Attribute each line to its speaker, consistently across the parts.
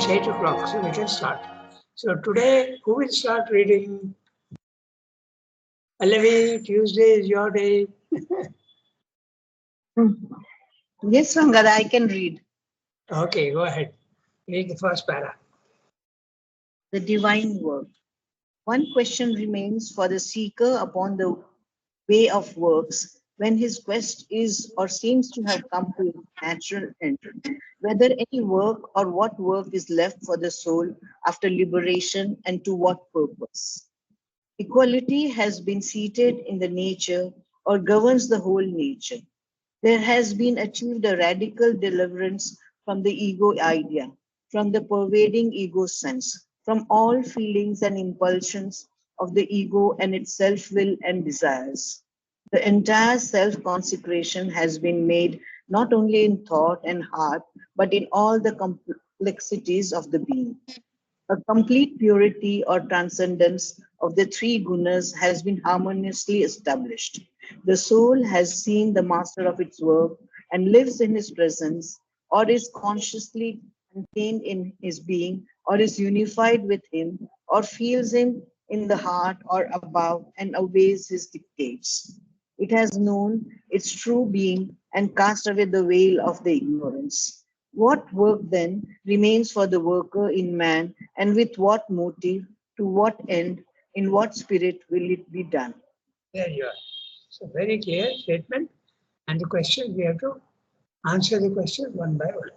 Speaker 1: It's 8 o'clock, so we can start. So today, who will start reading? Alavi, Tuesday is your day.
Speaker 2: Yes, Rangada, I can read.
Speaker 1: Okay, go ahead. Read the first para.
Speaker 2: The divine work. One question remains for the seeker upon the way of works when his quest is or seems to have come to its natural end. Whether any work or what work is left for the soul after liberation and to what purpose. Equality has been seated in the nature or governs the whole nature. There has been achieved a radical deliverance from the ego idea, from the pervading ego sense, from all feelings and impulsions of the ego and its self will and desires. The entire self consecration has been made not only in thought and heart, but in all the complexities of the being. A complete purity or transcendence of the three gunas has been harmoniously established. The soul has seen the master of its work and lives in his presence, or is consciously contained in his being, or is unified with him, or feels him in the heart or above and obeys his dictates. It has known its true being and cast away the veil of the ignorance. What work then remains for the worker in man, and with what motive, to what end, in what spirit will it be done?
Speaker 1: There you are. So very clear statement. And the question, we have to answer the question one by one.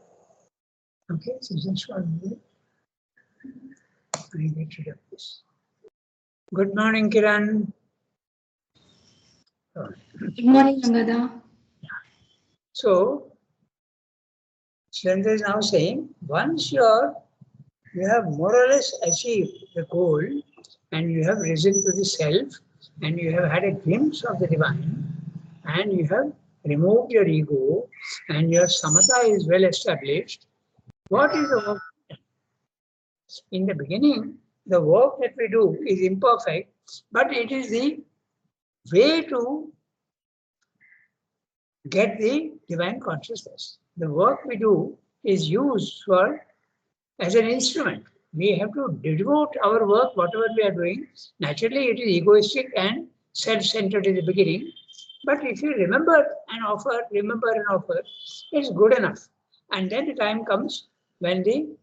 Speaker 1: Okay, so just 1 minute. I get rid of this. Good morning, Kiran.
Speaker 3: Good morning, Angada.
Speaker 1: So, Shlendra is now saying, once you have more or less achieved the goal and you have risen to the self and you have had a glimpse of the divine and you have removed your ego and your samatha is well established, what is the work? In the beginning, the work that we do is imperfect, but it is the way to get the divine consciousness. The work we do is used for as an instrument. We have to devote our work, whatever we are doing. Naturally, it is egoistic and self-centered in the beginning. But if you remember and offer, it's good enough. And then the time comes when the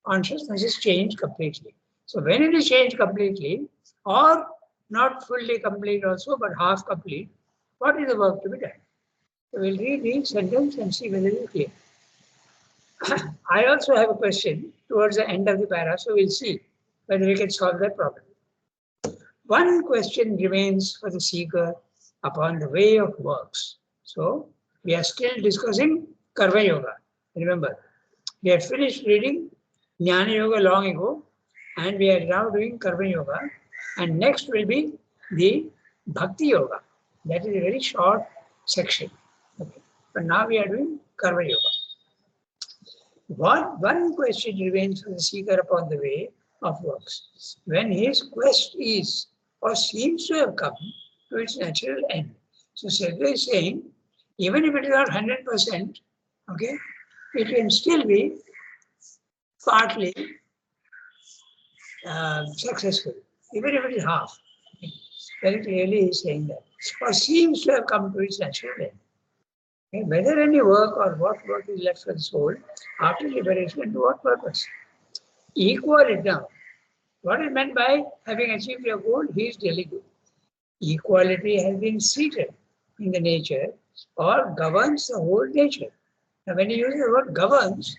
Speaker 1: consciousness is changed completely. So when it is changed completely, or not fully complete also, but half complete, what is the work to be done? So we'll read the sentence and see whether it is clear. I also have a question towards the end of the para, so we'll see whether we can solve that problem. One question remains for the seeker upon the way of works. So we are still discussing Karma Yoga. Remember, we have finished reading Jnana Yoga long ago, and we are now doing Karma Yoga. And next will be the Bhakti Yoga. That is a very short section. Okay. But now we are doing Karma Yoga. One question remains for the seeker upon the way of works. When his quest is or seems to have come to its natural end. So Sedgwick is saying, even if it is not 100%, okay, it can still be partly successful, even if it is half. Very clearly he is saying that. Or seems to have come to its natural end. Okay, whether any work or what work is left for the soul after liberation and to what purpose? Equality now. What is meant by having achieved your goal? He is telling you. Equality has been seated in the nature or governs the whole nature. Now when you use the word governs,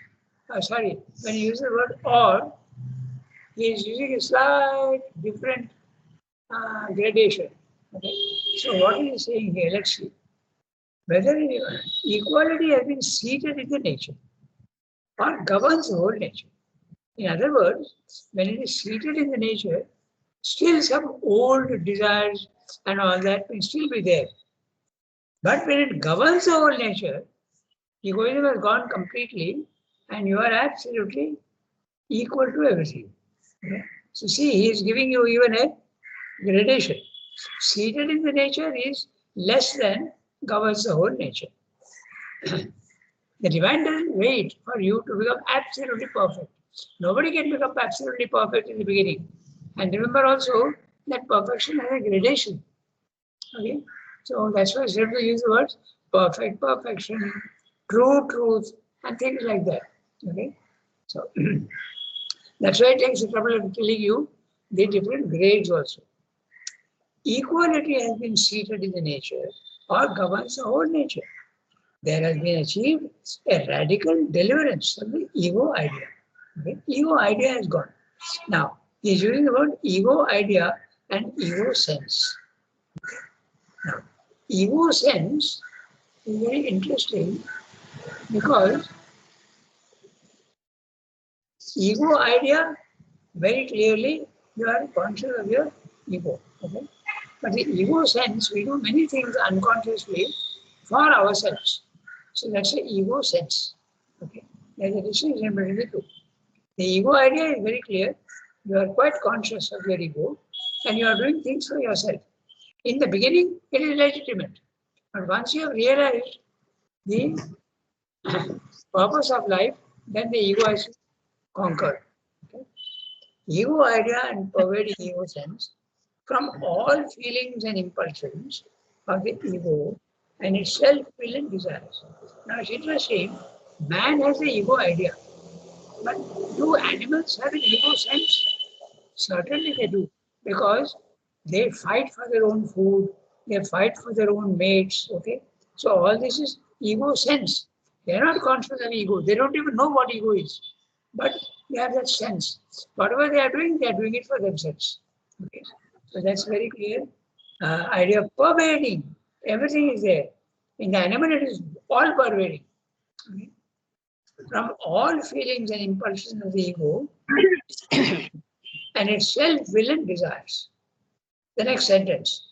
Speaker 1: when you use the word or, he is using a slight different gradation. Okay? So what is he saying here? Let's see. Whether equality has been seated in the nature or governs the whole nature. In other words, when it is seated in the nature, still some old desires and all that will still be there. But when it governs the whole nature, egoism has gone completely and you are absolutely equal to everything. Okay? So see, he is giving you even a gradation. Seated in the nature is less than governs the whole nature. The divine doesn't wait for you to become absolutely perfect. Nobody can become absolutely perfect in the beginning. And remember also that perfection has a gradation. Okay, so that's why Sri use the words perfect, perfection, true truth, and things like that. Okay, so that's why it takes the trouble of telling you the different grades also. Equality has been seated in the nature or governs the whole nature. There has been achieved a radical deliverance from the ego idea. Okay? Ego idea has gone. Now, he's using the word ego idea and ego sense. Now, ego sense is very interesting because ego idea, very clearly, you are conscious of your ego. Okay? But the ego sense, we do many things unconsciously for ourselves. So that's the ego sense. Okay? There's a distinction between the two. The ego idea is very clear. You are quite conscious of your ego and you are doing things for yourself. In the beginning, it is legitimate. But once you have realized the purpose of life, then the ego is conquered. Okay? Ego idea and pervading ego sense from all feelings and impulsions of the ego and its self-will and desires. Now it's interesting, man has the ego idea, but do animals have an ego sense? Certainly they do, because they fight for their own food, they fight for their own mates, okay? So all this is ego sense. They're not conscious of ego, they don't even know what ego is, but they have that sense. Whatever they are doing it for themselves. Okay? So that's very clear. Idea of pervading, everything is there. In the animal, it is all pervading. Okay? From all feelings and impulsions of the ego and its self-will and desires. The next sentence.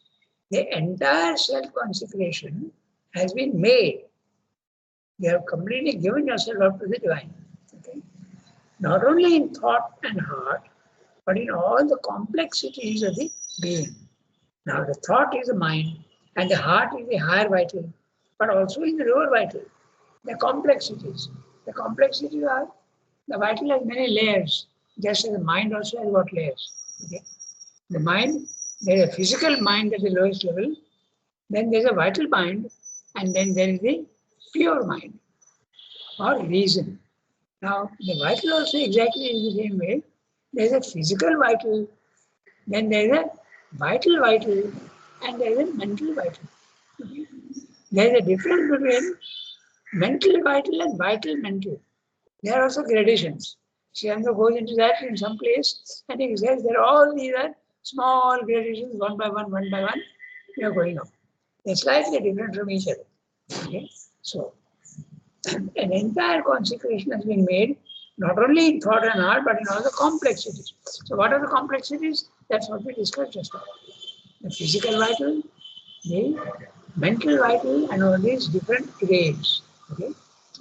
Speaker 1: The entire self-consecration has been made. You have completely given yourself up to the divine. Okay? Not only in thought and heart, but in all the complexities of the being. Now, the thought is the mind, and the heart is the higher vital, but also in the lower vital. The complexities. The complexities are the vital has many layers, just as the mind also has got layers. Okay? The mind, there is a physical mind at the lowest level, then there is a vital mind, and then there is the pure mind or reason. Now, the vital also exactly in the same way. There is a physical vital, then there is a vital vital, and there is a mental vital. Okay? There is a difference between mental vital and vital mental. There are also gradations. Sriyanga goes into that in some place and he says there are all these are small gradations, one by one, we are going up. They're slightly different from each other. Okay? So, an entire consecration has been made, not only in thought and heart, but in all the complexities. So, what are the complexities? That's what we discussed just now. The physical vital, the mental vital, and all these different grades. Okay?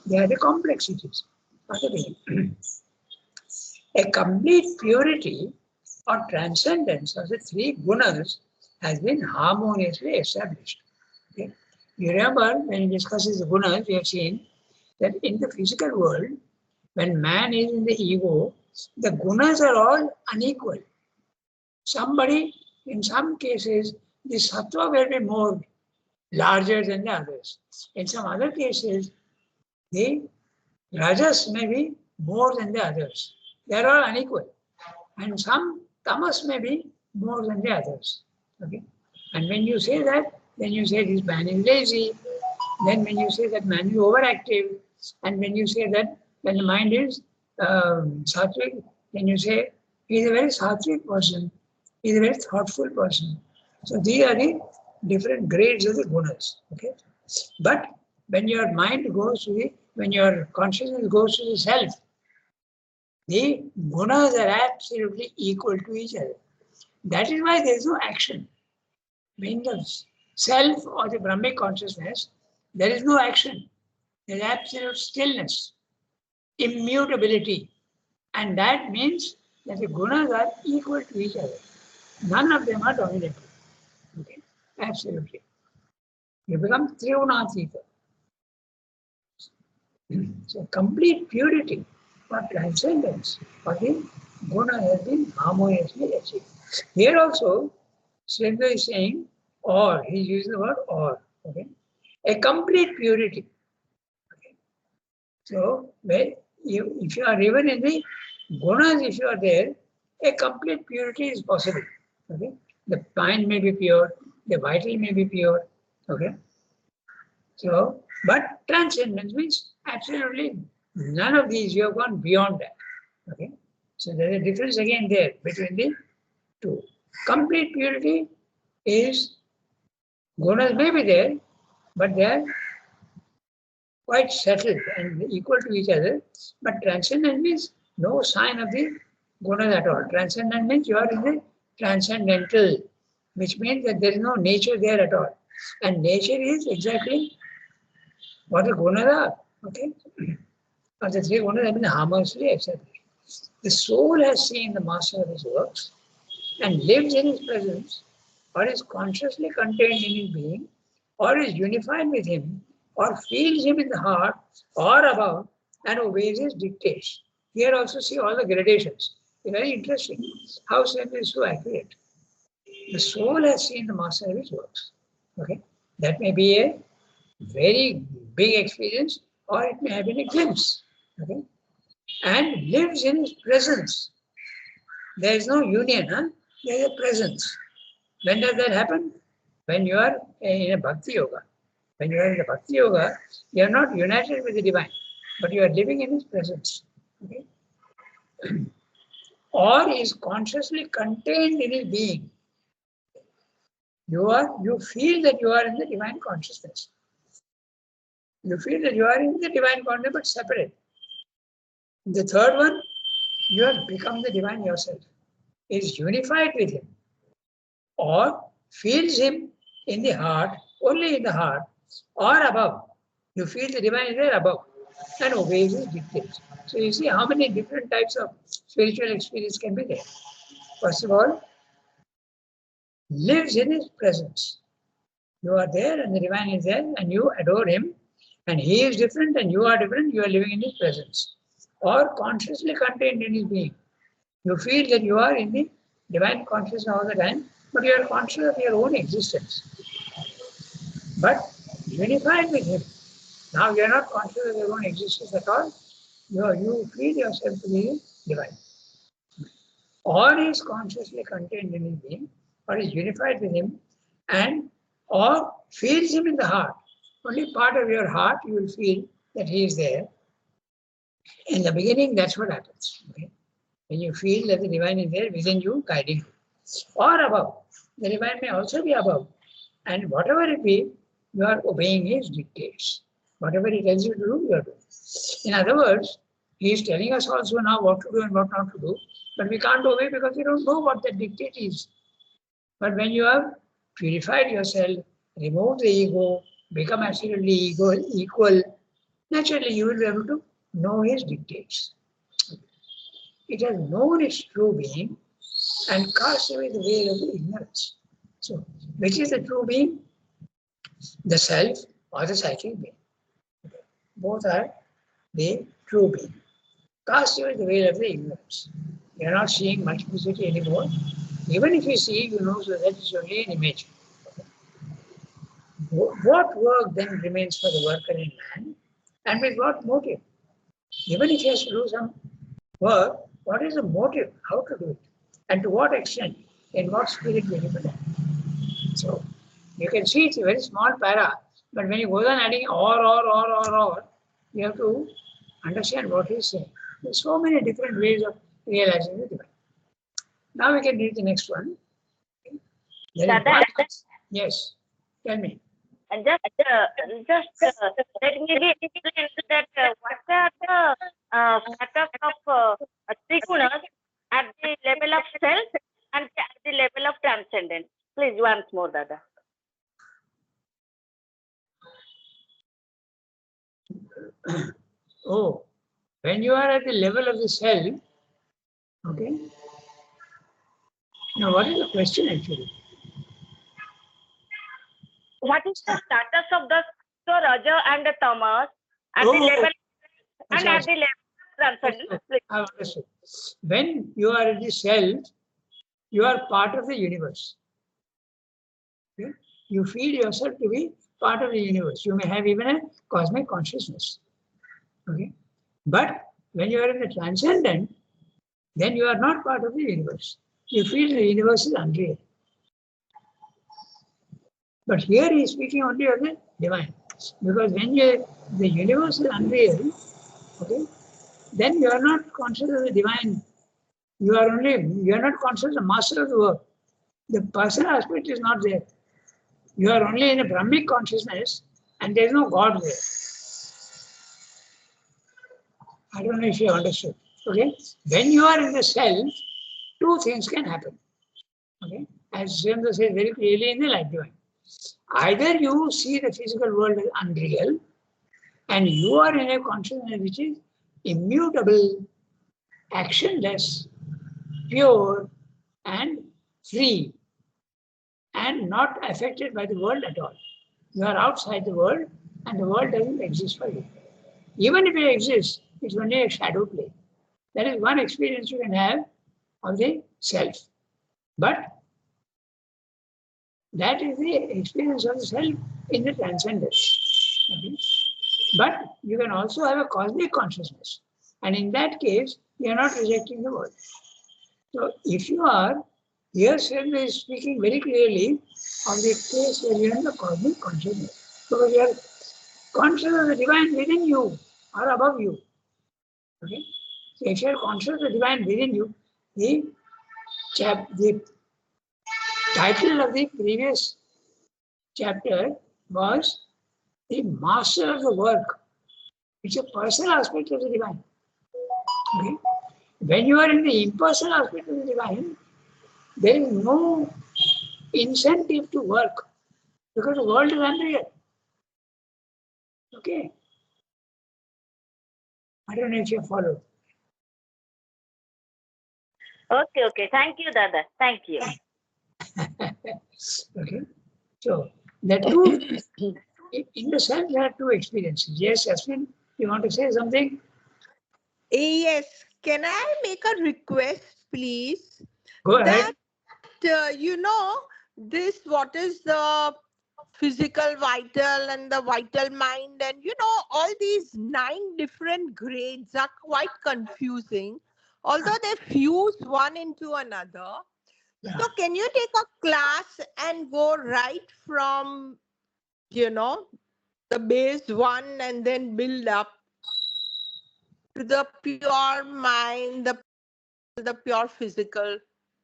Speaker 1: They are the complexities. A complete purity or transcendence of the three gunas has been harmoniously established. Okay? You remember when he discusses the gunas, we have seen that in the physical world, when man is in the ego, the gunas are all unequal. Somebody, in some cases, the sattva will be more larger than the others. In some other cases, the rajas may be more than the others. They are all unequal. And some tamas may be more than the others. Okay? And when you say that, then you say this man is lazy. Then when you say that man is overactive, and when you say that when the mind is sattvic, then you say he is a very sattvic person, he is a very thoughtful person. So these are the different grades of the gunas. Okay? But when your mind goes to the, when your consciousness goes to the self, the gunas are absolutely equal to each other. That is why there is no action. Being the self or the Brahmic consciousness, there is no action. There is absolute stillness, immutability. And that means that the gunas are equal to each other. None of them are dominated. Okay? Absolutely. You become Trivunatita. So complete purity or transcendence of the guna has been harmoniously achieved. Here also, Sridhar is saying or, he's using the word or, okay? A complete purity. Okay? So, if you are even in the gunas, if you are there, a complete purity is possible. Okay? The mind may be pure, the vital may be pure. Okay? So, but transcendence means absolutely none of these, you have gone beyond that. Okay? So there is a difference again there between the two. Complete purity is gunas may be there, but they are quite settled and equal to each other. But transcendence means no sign of the gunas at all. Transcendence means you are in the transcendental, which means that there is no nature there at all. And nature is exactly what the gunas are. Okay? And the three gunas have been harmoniously accepted. The soul has seen the master of his works and lives in his presence, or is consciously contained in his being, or is unified with him, or feels him in the heart, or above, and obeys his dictates. Here also see all the gradations. It's very interesting how Zen is so accurate. The soul has seen the master of his works. Okay, that may be a very big experience, or it may have been a glimpse. Okay, and lives in his presence. There is no union, huh? There is a presence. When does that happen? When you are in a bhakti yoga. When you are in the bhakti yoga, you are not united with the divine, but you are living in his presence. Okay? Or is consciously contained in his being. You feel that you are in the divine consciousness. You feel that you are in the divine consciousness, but separate. The third one, you have become the divine yourself. Is unified with him, or feels him in the heart, only in the heart, or above. You feel the divine is there above and obeys his dictates. So you see how many different types of spiritual experience can be there. First of all, lives in his presence. You are there and the divine is there and you adore him, and he is different and you are different, you are living in his presence. Or consciously contained in his being. You feel that you are in the divine consciousness all the time, but you are conscious of your own existence. But unified with him. Now you are not conscious of your own existence at all. You feel yourself to be divine. Or is consciously contained in his being, or is unified with him, and or feels him in the heart. Only part of your heart you will feel that he is there. In the beginning, that's what happens. Okay? When you feel that the divine is there within you, guiding you. Or above. The divine may also be above. And whatever it be, you are obeying his dictates. Whatever he tells you to do, you are doing. In other words, he is telling us also now what to do and what not to do, but we can't obey because we don't know what that dictate is. But when you have purified yourself, remove the ego, become absolutely equal, naturally you will be able to know his dictates. It has known its true being and cast away the veil of the ignorance. So, which is the true being? The self or the psychic being. Both are the true being. Cast away the veil of the ignorance. You are not seeing multiplicity anymore. Even if you see, you know that it's only an image. What work then remains for the worker in man, and with what motive? Even if he has to do some work, what is the motive? How to do it? And to what extent? In what spirit will you put it? So you can see it's a very small para, but when you go on adding or, you have to understand what he's saying. There's so many different ways of realizing the divine. Now we can read the next one. Yes, tell me.
Speaker 4: Just let me explain that what are the factors of trigunas at the level of self and at the level of transcendence. Please, once more, Dada.
Speaker 1: Oh, when you are at the level of the self, okay. Now, what is the question actually?
Speaker 4: What is the status of the Raja and the Tamas at the level and at the level transcendental split.
Speaker 1: I understood. When you are in the self, you are part of the universe. Okay? You feel yourself to be part of the universe. You may have even a cosmic consciousness. Okay? But when you are in the transcendent, then you are not part of the universe. You feel the universe is unreal. But here he is speaking only of the divine. Because when the universe is unreal, okay, then you are not conscious of the divine. You are not conscious of the master of the work. The personal aspect is not there. You are only in a Brahmic consciousness and there is no God there. I don't know if you understood. Okay? When you are in the self, two things can happen. Okay? As Srendra says very clearly in the Light Divine. Either you see the physical world as unreal and you are in a consciousness which is immutable, actionless, pure and free and not affected by the world at all. You are outside the world and the world doesn't exist for you. Even if it exists, it's only a shadow play. That is one experience you can have of the self. But that is the experience of the self in the transcendence. Okay? But you can also have a cosmic consciousness. And in that case, you are not rejecting the world. So if you are, here Srendra is speaking very clearly of the case where you are in the cosmic consciousness. Because you are conscious of the divine within you or above you. Okay? So if you are conscious of the divine within you, the title of the previous chapter was the master of the work. It's a personal aspect of the divine. Okay? When you are in the impersonal aspect of the divine, there is no incentive to work because the world is unreal. Okay? I don't know if you follow.
Speaker 4: Okay. Thank you, Dada. Thank you.
Speaker 1: Okay? So, the two, in the sense, there are two experiences. Yes, Yasmin, you want to say something?
Speaker 5: Yes, can I make a request, please?
Speaker 1: Go ahead.
Speaker 5: That, this, what is the physical vital and the vital mind, and all these 9 different grades are quite confusing, although they fuse one into another.
Speaker 1: Yeah.
Speaker 5: So can you take a class and go right from, the base 1 and then build up to the pure mind, the pure physical?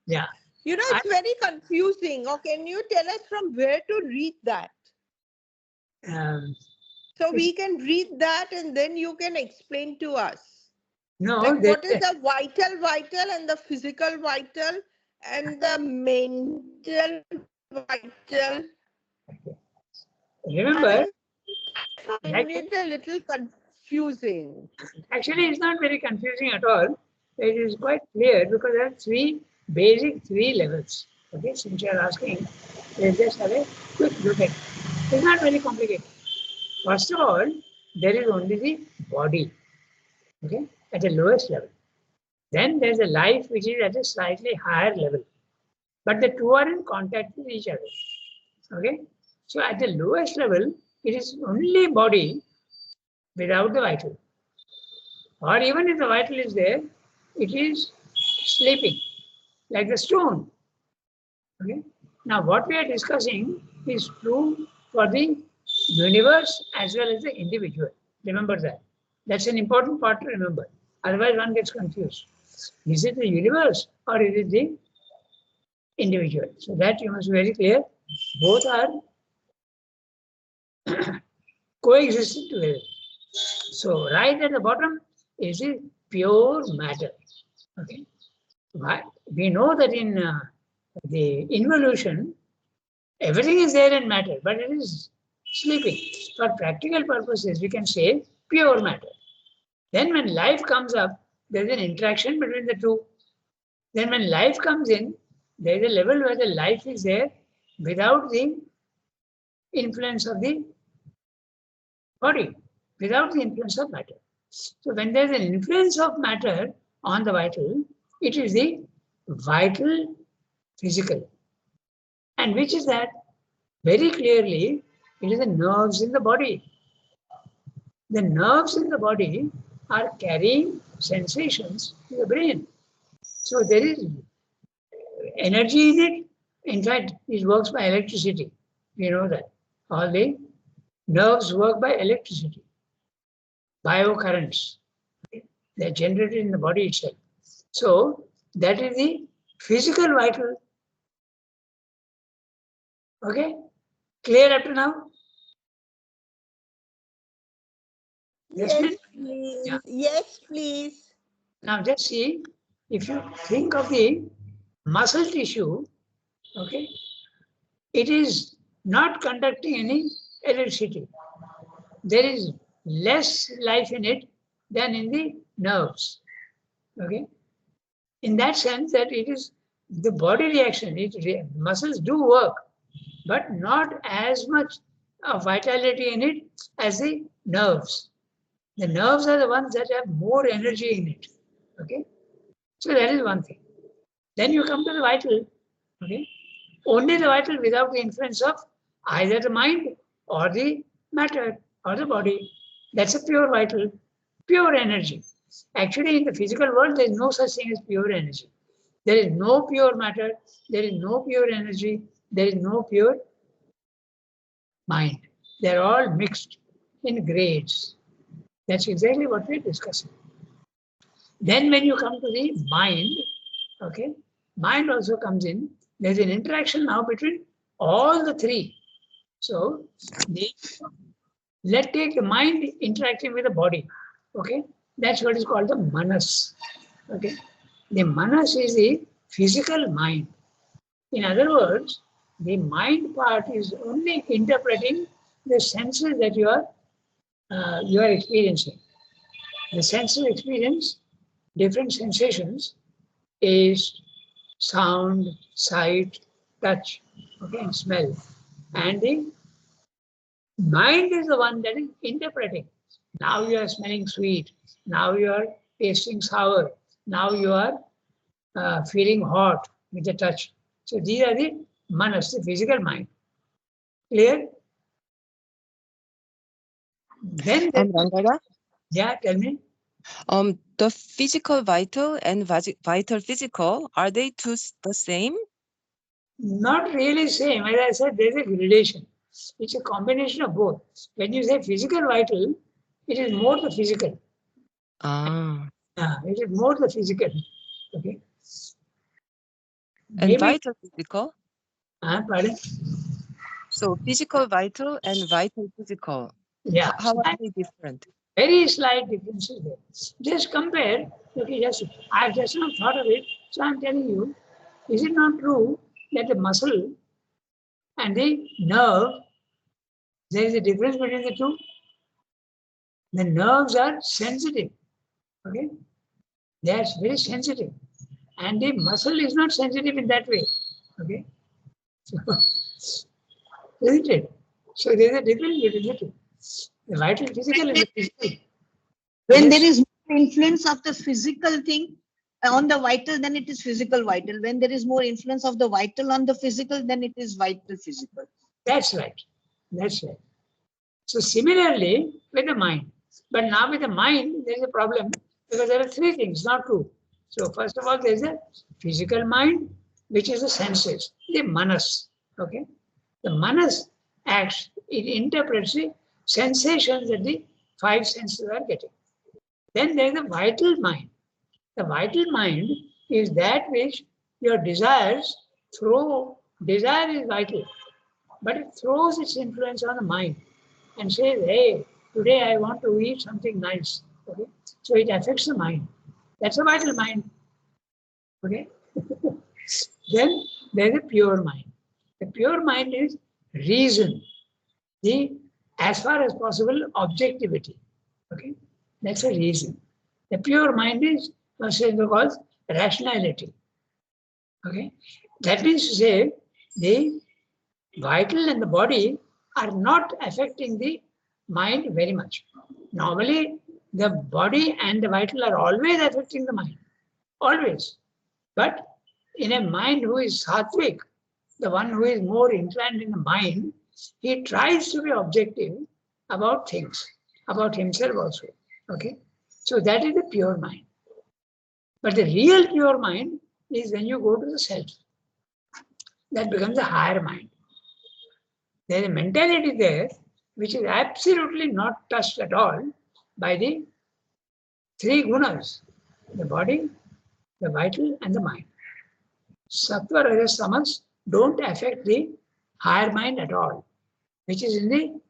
Speaker 1: Yeah.
Speaker 5: It's very confusing. Or can you tell us from where to read that? So we can read that and then you can explain to us.
Speaker 1: No,
Speaker 5: Like what is the vital and the physical vital and the mental vital?
Speaker 1: remember,
Speaker 5: I find it a little confusing.
Speaker 1: actually, it's not very confusing at all. It is quite clear because there are three levels. Okay, since you are asking, let's just have a quick look at it. It's not very complicated. First of all, there is only the body, okay, at the lowest level. Then there's a life which is at a slightly higher level. But the two are in contact with each other. Okay? So at the lowest level, it is only body without the vital. Or even if the vital is there, it is sleeping, like the stone. Okay? Now, what we are discussing is true for the universe as well as the individual. Remember that. That's an important part to remember. Otherwise, one gets confused. Is it the universe or is it the individual? So that you must be very clear. Both are coexisting together. So right at the bottom is the pure matter. Okay. We know that in the involution, everything is there in matter, but it is sleeping. For practical purposes, we can say pure matter. Then when life comes up, there is an interaction between the two. Then when life comes in, there is a level where the life is there without the influence of the body, without the influence of matter. So when there is an influence of matter on the vital, it is the vital physical. And which is that? Very clearly, it is the nerves in the body. The nerves in the body are carrying sensations to the brain. So there is energy in it. In fact, it works by electricity. You know that. All the nerves work by electricity, biocurrents. They are generated in the body itself. So that is the physical vital. Okay? Clear up to now? Yes,
Speaker 5: Yes,
Speaker 1: ma'am?
Speaker 5: please.
Speaker 1: Yeah.
Speaker 5: Yes, please.
Speaker 1: Now just see, if you think of the muscle tissue, okay, it is not conducting any electricity. There is less life in it than in the nerves. Okay, in that sense that it is the body reaction. Muscles do work, but not as much of vitality in it as the nerves. The nerves are the ones that have more energy in it. Okay, so that is one thing. Then you come to the vital. Okay, only the vital without the influence of either the mind or the matter or the body. That's a pure vital, pure energy. Actually, in the physical world, there is no such thing as pure energy. There is no pure matter, there is no pure energy, there is no pure mind. They're all mixed in grades. That's exactly what we're discussing. Then when you come to the mind, okay, mind also comes in. There's an interaction now between all the three. So let's take the mind interacting with the body. Okay, that's what is called the manas. Okay, the manas is the physical mind. In other words, the mind part is only interpreting the senses that you are experiencing. The senses experience different sensations: taste, sound, sight, touch, okay, and smell. And the mind is the one that is interpreting. Now you are smelling sweet. Now you are tasting sour. Now you are feeling hot with the touch. So these are the manas, the physical mind. Clear? Then,
Speaker 6: Rangada,
Speaker 1: yeah, tell me.
Speaker 6: the physical vital and vital physical, are they two the same?
Speaker 1: Not really same. As I said, there's a relation. It's a combination of both. When you say physical vital, it is more the physical.
Speaker 6: Ah,
Speaker 1: It is more the physical. Okay.
Speaker 6: and
Speaker 1: Maybe,
Speaker 6: vital physical?
Speaker 1: pardon?
Speaker 6: So physical vital and vital physical,
Speaker 1: Yeah.
Speaker 6: how are they different?
Speaker 1: Very slight differences there. Just compare. Okay, just I've just not thought of it, so I'm telling you, is it not true that the muscle and the nerve, there is a difference between the two? The nerves are sensitive. Okay, they are very sensitive, and the muscle is not sensitive in that way. Okay, so, isn't it? So there is a difference between the two. The vital physical is the physical.
Speaker 2: When
Speaker 1: Yes.
Speaker 2: there is more influence of the physical thing on the vital, then it is physical vital. When there is more influence of the vital on the physical, then it is vital physical.
Speaker 1: That's right. That's right. So similarly with the mind. But now with the mind, there is a problem because there are three things, not two. So first of all, there is a physical mind, which is the senses, the manas. Okay. The manas acts, it interprets the sensations that the five senses are getting. Then there is the vital mind. The vital mind is that which your desires throw. Desire is vital, but it throws its influence on the mind and says, hey, today I want to eat something nice. Okay? So it affects the mind. That's a vital mind. Okay? Then there's a pure mind. The pure mind is reason, the as far as possible objectivity. Okay? That's a reason. The pure mind is called rationality. Okay? That means to say the vital and the body are not affecting the mind very much. Normally, the body and the vital are always affecting the mind, always. But in a mind who is sattvic, the one who is more inclined in the mind, he tries to be objective about things, about himself also. Okay? So that is the pure mind. But the real pure mind is when you go to the self. That becomes a higher mind. There is a mentality there which is absolutely not touched at all by the three gunas, the body, the vital, and the mind. Sattva, Rajas, Tamas don't affect the higher mind at all, which is in the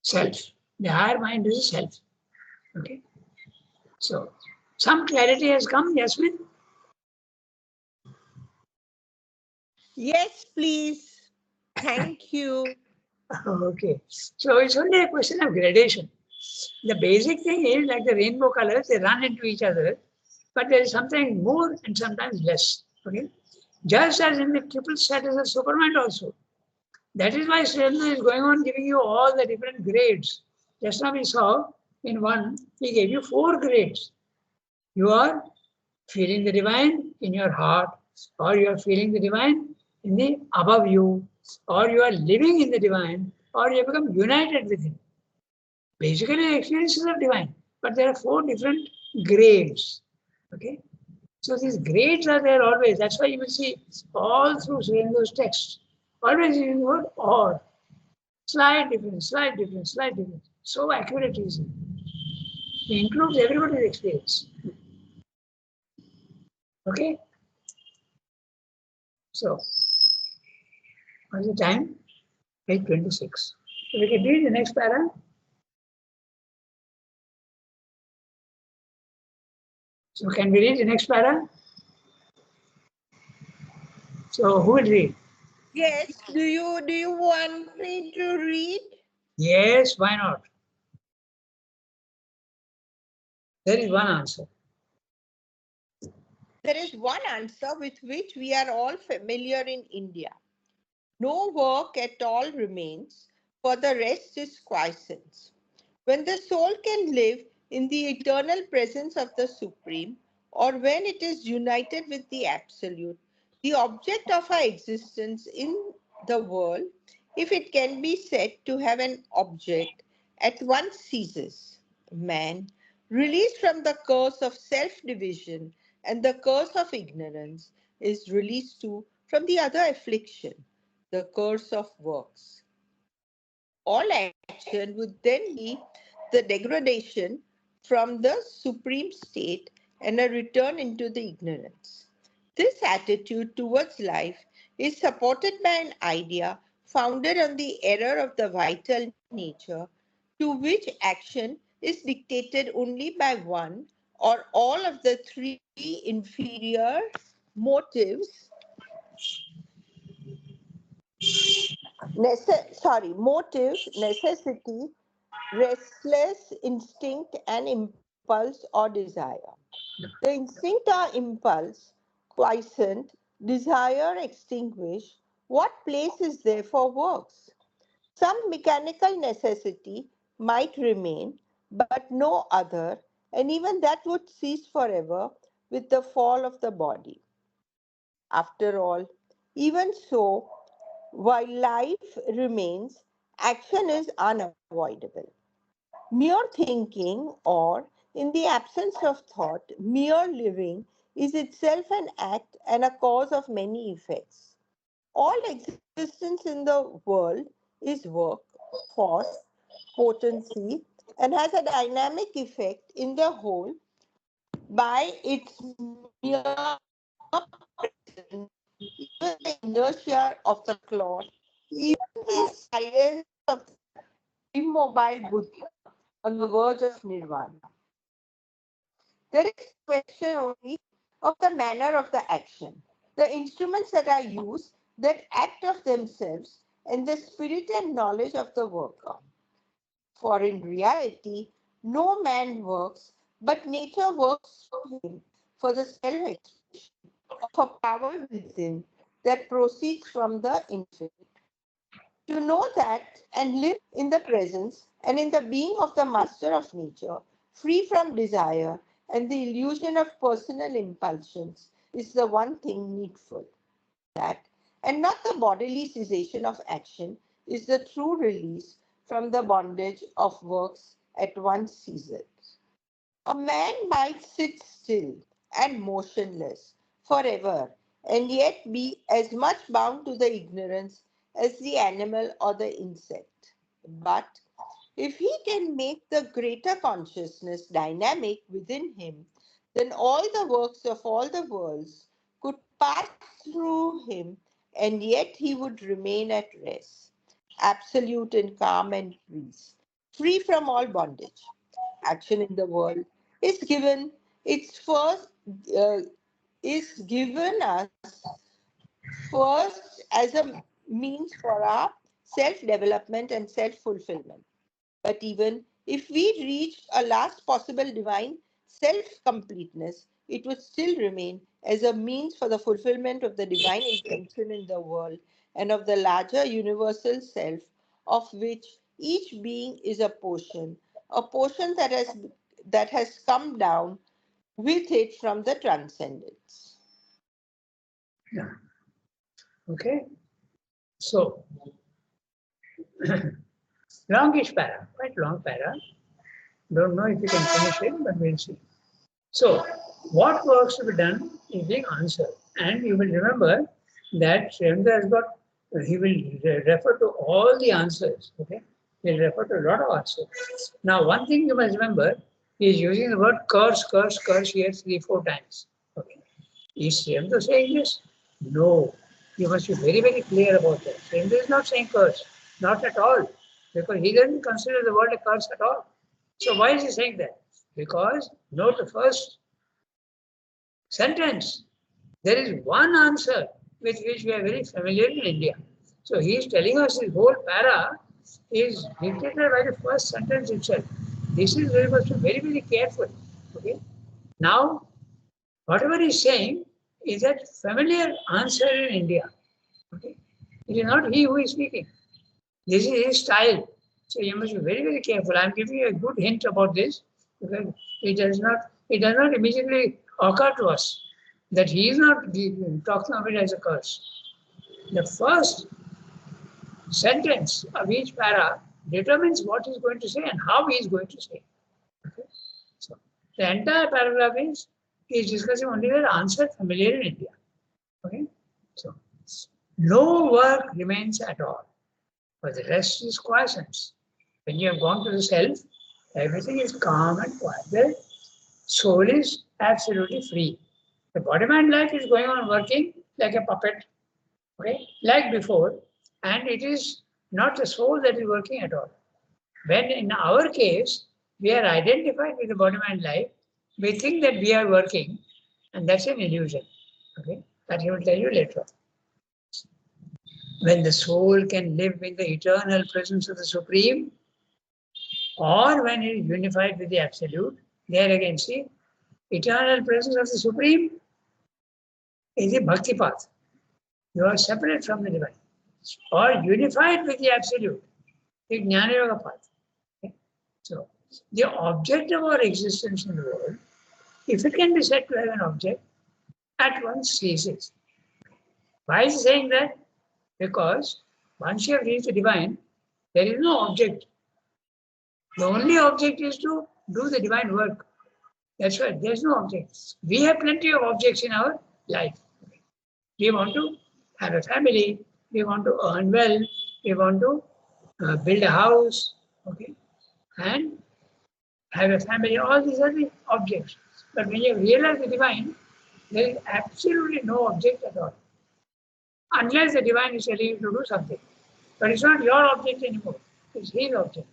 Speaker 1: self. The higher mind is a self. Okay. So some clarity has come, Yasmin.
Speaker 5: Yes, please. Thank you.
Speaker 1: Okay. So it's only a question of gradation. The basic thing is like the rainbow colors, they run into each other, but there is something more and sometimes less. Okay. Just as in the triple status of Superman also. That is why Sridhar is going on giving you all the different grades. Just now we saw in one, he gave you 4 grades. You are feeling the divine in your heart, or you are feeling the divine in the above you, or you are living in the divine, or you become united with him. Basically, the experiences of divine, but there are 4 different grades. Okay, so these grades are there always. That's why you will see all through those texts, always using the word or. Slight difference, slight difference, slight difference. So accurate is it. It includes everybody's experience. Okay? So, what's the time? 8:26. So we can read the next para. So can we read the next para? So who will read?
Speaker 5: Yes, do you want me to read?
Speaker 1: Yes, why not? There is one answer.
Speaker 5: There is one answer with which we are all familiar in India. No work at all remains, for the rest is quiescence. When the soul can live in the eternal presence of the Supreme, or when it is united with the Absolute, the object of our existence in the world, if it can be said to have an object, at once ceases. Man, released from the curse of self-division and the curse of ignorance, is released too from the other affliction, the curse of works. All action would then be the degradation from the supreme state and a return into the ignorance. This attitude towards life is supported by an idea founded on the error of the vital nature, to which action is dictated only by one or all of the 3 inferior motives motives, necessity, restless instinct, and impulse or desire. The instinct or impulse, quiescent, desire extinguished, what place is there for works? Some mechanical necessity might remain, but no other, and even that would cease forever with the fall of the body. After all, even so, while life remains, action is unavoidable. Mere thinking, or in the absence of thought, mere living, is itself an act and a cause of many effects. All existence in the world is work, force, potency, and has a dynamic effect in the whole by its mere presence, even the inertia of the cloth, even the silence of the immobile Buddha on the verge of nirvana. There is question only of the manner of the action, the instruments that are used, that act of themselves, and the spirit and knowledge of the worker. For in reality, no man works, but nature works for him for the self-expression of a power within that proceeds from the infinite. To know that and live in the presence and in the being of the master of nature free from desire, and the illusion of personal impulsions is the one thing needful. That, and not the bodily cessation of action, is the true release from the bondage of works at one season. A man might sit still and motionless forever and yet be as much bound to the ignorance as the animal or the insect. But if he can make the greater consciousness dynamic within him, then all the works of all the worlds could pass through him, and yet he would remain at rest, absolute in calm and peace, free from all bondage. Action in the world is given its first uh, is given us first as a means for our self-development and self-fulfillment. But even if we reached a last possible divine self-completeness, it would still remain as a means for the fulfillment of the divine intention in the world and of the larger universal self, of which each being is a portion that has come down with it from the transcendence.
Speaker 1: Yeah. Okay. So, longish para, quite long para. Don't know if you can finish it, but we'll see. So, what works to be done is being answered. And you will remember that Shremda has got, he will refer to all the answers. Okay. He'll refer to a lot of answers. Now, one thing you must remember, he is using the word curse, curse, curse here 3-4 times. Okay. Is Shremda saying this? No. You must be very, very clear about that. Shremda is not saying curse. Not at all. Because he doesn't consider the word a curse at all. So why is he saying that? Because note the first sentence. There is one answer with which we are very familiar in India. So he is telling us his whole para is dictated by the first sentence itself. This is very much very, very careful. Okay. Now, whatever he is saying is that familiar answer in India. Okay. It is not he who is speaking. This is his style. So you must be very, very careful. I'm giving you a good hint about this because it does not immediately occur to us that he is not talking of it as a curse. The first sentence of each para determines what he's going to say and how he is going to say. Okay? So the entire paragraph is discussing only the answer familiar in India. Okay? So no work remains at all, but the rest is quiescence. When you have gone to the self, everything is calm and quiet. The soul is absolutely free. The body-mind life is going on working like a puppet, okay, like before, and it is not the soul that is working at all. When in our case, we are identified with the body-mind life, we think that we are working, and that's an illusion. Okay, that he will tell you later on. When the soul can live in the eternal presence of the Supreme, or when it is unified with the Absolute, there again, see, eternal presence of the Supreme is the bhakti path. You are separate from the divine. Or unified with the Absolute, the Jnana Yoga path. Okay? So, the object of our existence in the world, if it can be said to have an object, at once ceases. Why is he saying that? Because once you have reached the divine, there is no object. The only object is to do the divine work. That's why there's no objects. We have plenty of objects in our life. We want to have a family, we want to earn well, we want to build a house, okay, and have a family. All these are the objects. But when you realize the divine, there is absolutely no object at all. Unless the divine is telling you to do something. But it's not your object anymore, it's his object.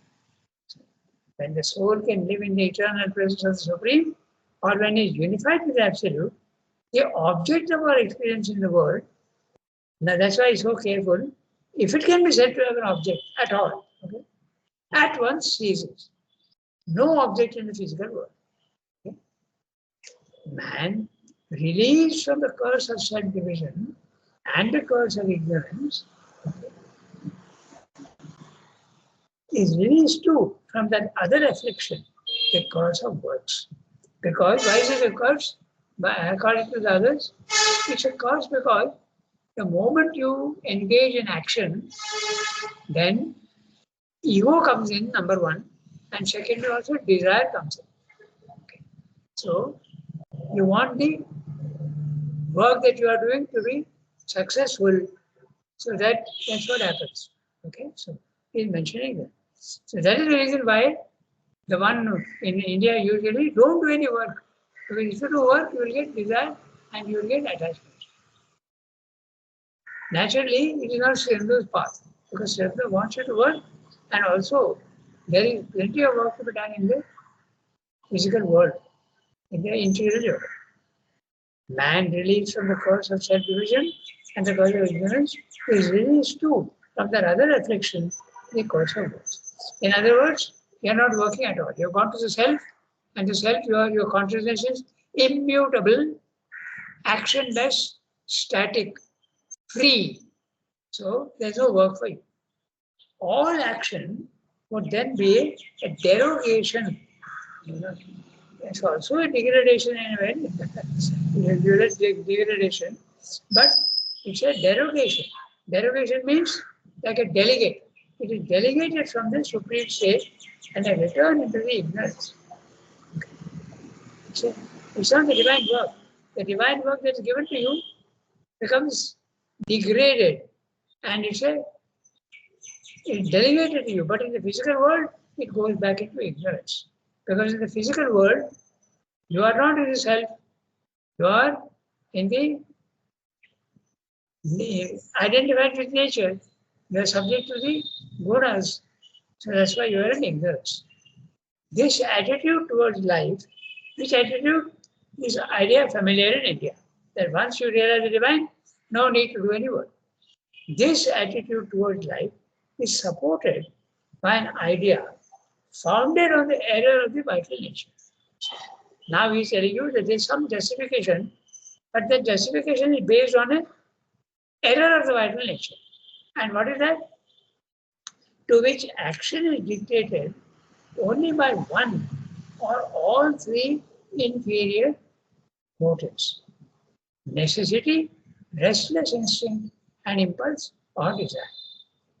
Speaker 1: When the soul can live in the eternal presence of the Supreme, or when it is unified with the Absolute, the object of our experience in the world, now that's why it's so careful, if it can be said to have an object at all, okay, at once ceases. No object in the physical world. Okay? Man, released from the curse of self-division and the curse of ignorance, okay, is released too from that other affliction the cause of works. Because, why is it a cause? According to the others, it's a cause because the moment you engage in action, then ego comes in, number one, and secondly also desire comes in. Okay. So you want the work that you are doing to be successful, so that's what happens. Okay, so he's mentioning that. So that is the reason why the one in India usually don't do any work. Because if you do work, you will get desire and you will get attachment. Naturally, it is not Sridhar's path because Sridhar wants you to work, and also there is plenty of work to be done in the physical world, in the interior world. Man released from the curse of self-division and the curse of ignorance is released too from that other affliction, the curse of works. In other words, you are not working at all. You have gone to the self, and the self, your consciousness is immutable, actionless, static, free. So there's no work for you. All action would then be a derogation. It's also a degradation in a way, degradation, but it's a derogation. Derogation means like a delegate. It is delegated from the supreme state and a return into the ignorance. It's not the divine work. The divine work that is given to you becomes degraded and it's delegated to you. But in the physical world, it goes back into ignorance. Because in the physical world, you are not in the self, you are in the identified with nature, you are subject to the gunas. So that's why you are in ignorance. This attitude towards life, which attitude is an idea familiar in India, that once you realize the divine, no need to do any work. This attitude towards life is supported by an idea founded on the error of the vital nature. Now he's telling you that there is some justification, but the justification is based on an error of the vital nature. And what is that? To which action is dictated only by one or all three inferior motives: necessity, restless instinct, and impulse or desire.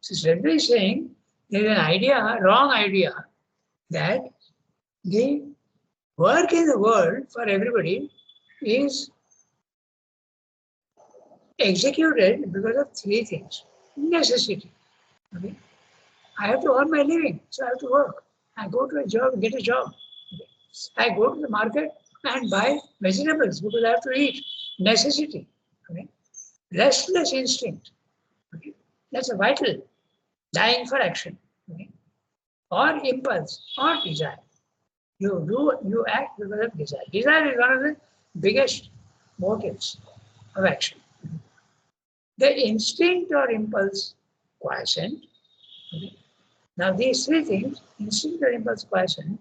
Speaker 1: So Sridhar is saying there is an idea, wrong idea, that the work in the world for everybody is executed because of three things. Necessity. Okay? I have to earn my living, so I have to work. I go to a job, get a job. Okay? I go to the market and buy vegetables because I have to eat. Necessity. Okay? Restless instinct. Okay? That's a vital. Dying for action. Okay? Or impulse or desire. You act because of desire. Desire is one of the biggest motives of action. The instinct or impulse quiescent. Okay. Now these three things, instinct or impulse quiescent,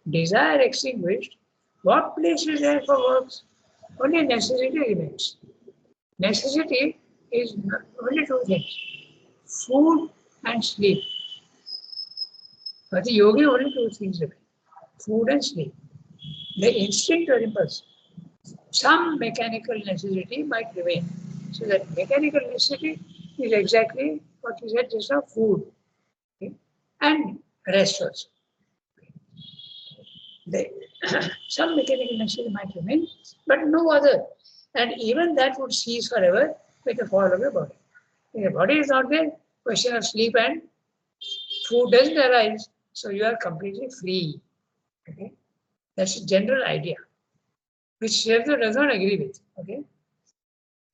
Speaker 1: desire extinguished, what place is there for works? Only necessity remains. Necessity is only two things: food and sleep. For the yogi, only two things remain: food and sleep. The instinct or impulse, some mechanical necessity might remain. So that mechanical necessity is exactly what you said just now: food, okay? And rest also. Some mechanical necessity might remain, but no other. And even that would cease forever with the fall of the body. If the body is not there, question of sleep and food doesn't arise, so you are completely free. Okay? That's a general idea, which Sridhar does not agree with. Okay?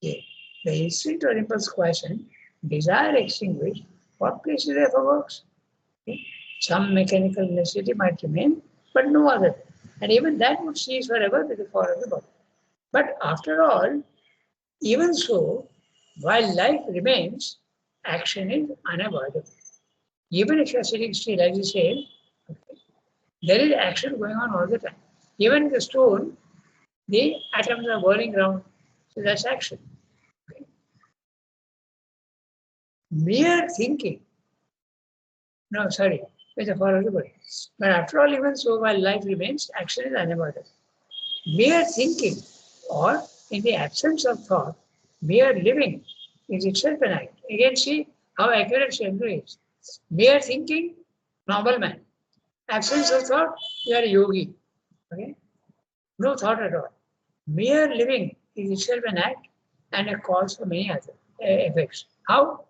Speaker 1: Yeah. The instinct or impulse quiescent, desire extinguished, what place is there for works? Okay? Some mechanical necessity might remain, but no other. And even that would cease forever with the fall of the body. But after all, even so, while life remains, action is unavoidable. Even if you are sitting still, as you say, okay, there is action going on all the time. Even in the stone, the atoms are whirling around, so that's action. Okay. Mere thinking, no, sorry, with the fall of the body. But after all, even so, while life remains, action is unavoidable. Mere thinking, or in the absence of thought, mere living is itself an act. Again, see how accurate Shakespeare is. Mere thinking, normal man. Absence of thought, you are a yogi. Okay? No thought at all. Mere living is itself an act and a cause for many other effects. How?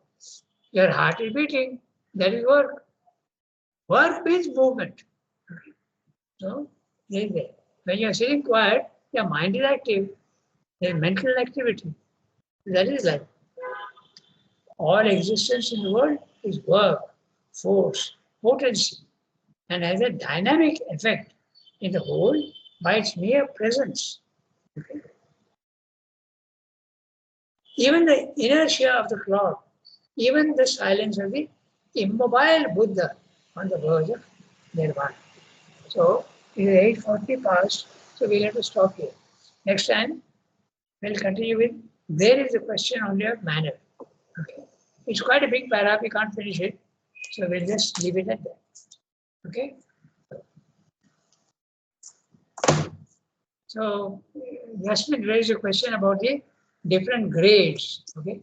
Speaker 1: Your heart is beating, that is work. Work means movement. Okay? So, there is that. When you are sitting quiet, your mind is active. There is mental activity. That is life. All existence in the world is work, force, potency, and has a dynamic effect in the whole by its mere presence. Okay? Even the inertia of the cloud, even the silence of the immobile Buddha on the verge of nirvana. So it is 8:40 past, so we'll have to stop here. Next time we'll continue with there is a question only of manner. Okay. It's quite a big paragraph, we can't finish it. So we'll just leave it at that. Okay. So Yasmin raised a question about the different grades. Okay.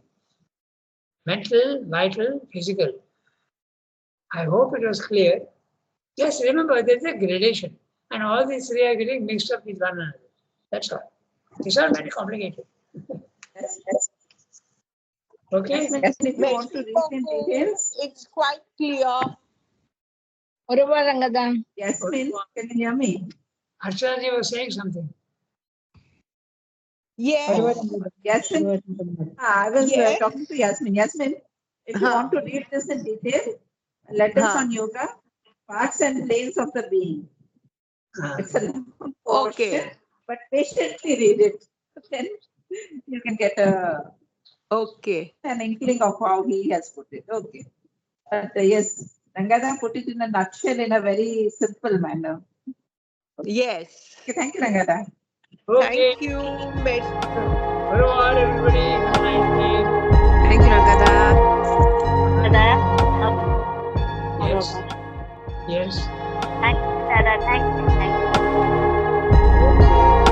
Speaker 1: Mental, vital, physical. I hope it was clear. Just remember there's a gradation, and all these three are getting mixed up with one another. That's all. These are very complicated. Okay.
Speaker 7: If you want to read in details,
Speaker 5: It's quite clear.
Speaker 7: what about Rangada? Yasmin, can you hear me?
Speaker 1: Archana was saying something.
Speaker 5: Yes.
Speaker 7: Yasmin, I was
Speaker 5: Yes.
Speaker 7: talking to Yasmin. Yasmin, if you want to read this in detail, letters on yoga, parts and planes of the being. It's a long portion,
Speaker 5: Okay.
Speaker 7: but patiently read it. Then you can get
Speaker 5: Okay.
Speaker 7: an inkling of how he has put it. Okay. But yes, Rangada put it in a nutshell in a very simple manner.
Speaker 5: Yes.
Speaker 7: Okay, thank you, Rangada.
Speaker 1: Okay.
Speaker 5: Thank you, Miss.
Speaker 1: Au revoir, everybody. Have a nice day.
Speaker 6: Thank you, Rangada.
Speaker 1: Yes. Yes.
Speaker 4: Thank you, Dada. Thank you.
Speaker 1: Okay.